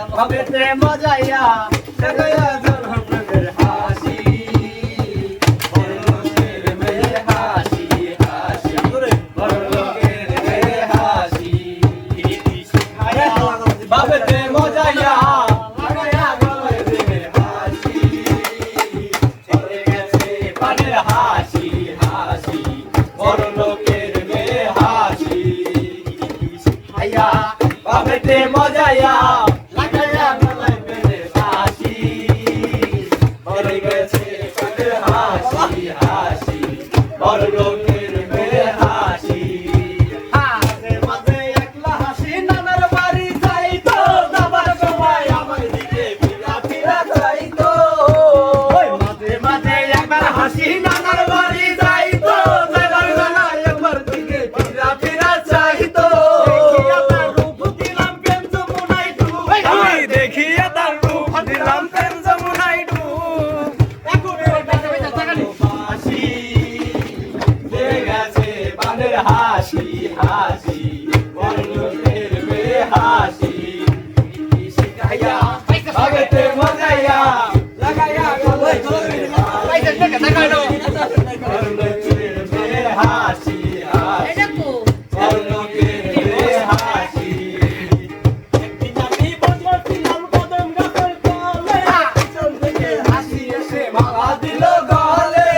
ভাবেতে মজাইয়া লাগাইয়া গেল প্রেমের হাসি বড়লোকের মেয়ে হাসি হাসি বড়লোকের মেয়ে হাসি ভাবেতে মজাইয়া লাগাইয়া গেল প্রেমের হাসি চলে গেছে প্রাণের হাসি হাসি বড়লোকের মেয়ে হাসি আয়া ভাবেতে মজাইয়া লাগাইয়া গেল প্রেমের হাসি চলে গেছে প্রাণের হাসি হাসি বড়লোকের মেয়ে হাসি মাঝে মাঝে একলা হাসি নানার বাড়ি যাইতো যাবার সময় আমার দিকে ফিরা ফিরা যাইতো মাঝে মাঝে একবার হাসি নানার বাড়ি যাইতো যাবার সময় আমার দিকে ফিরা ফিরা যাইতো দেখিয়া তার রূপ দিলাম প্রেম যমুনায় ডুব হাসি চলে গেছে প্রাণের হাসি হাসি বড়লোকের মেয়ে হাসি শিখাইয়া ভাবেতে মজাইয়া লাগাইয়া গেল প্রেমের বড়লোকের মেয়ে হাসি হাসি বড়লোকের মেয়ে হাসি একদিন আমি বসেছিলাম কদম গাছের তলে পিছন থেকে হাসি এসে মালা দিল গলে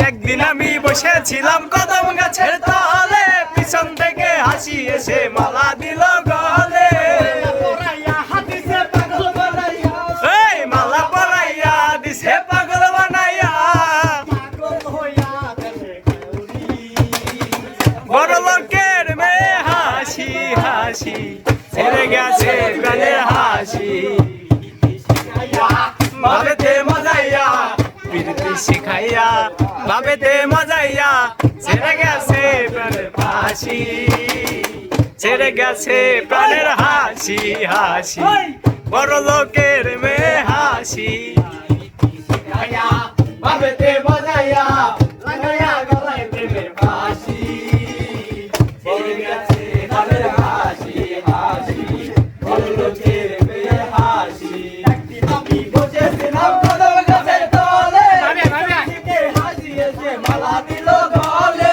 একদিন আমি বসেছিলাম কদম গাছের তলে পিছন থেকে হাসি এসে মালা দিল গলে পরাইয়া হাদিসে পাগল বানাইয়া এই মালা পরাইয়া দিছে পাগল বানাইয়া পাগল হইয়া গেছে গৌরী বড় লোকের মেয়ে হাসি হাসি ছেড়ে গেছে প্রাণের হাসি ভাবেতে মজাইয়া প্রীতি শিখাইয়া ভাবেতে মজাইয়া ছেড়ে গেছে প্রাণের হাসি ছেড়ে গেছে প্রাণের হাসি হাসি বড় লোকের মেয়ে হাসি শিখাইয়া ভাবেতে মজাইয়া লাগাইয়া গলায় প্রেমের ফাঁসি চলে গেছে প্রাণের হাসি হাসি বড়লোকের মেয়ে হাসি একদিন আমি বসেছিলাম কদম গাছের তলে থেকে হাসি এসে মালা দিল গলে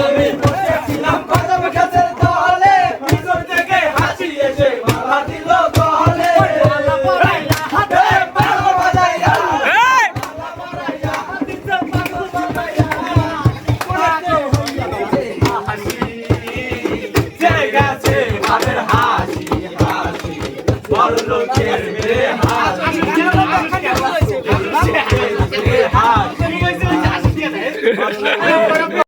আমি বসেছিলাম কদম গাছের তলে পিছন থেকে হাসি এসে মালা দিল গলে মালা পরাইয়া হাতে পাগল বাজাইয়া এই মালা পরাইয়া হাদিসে পাগল বানাইয়া পাগল হইয়া গেছে হাসি চলে গেছে প্রাণের হাসি হাসি বড়লোকের মেয়ে হাসি হাসি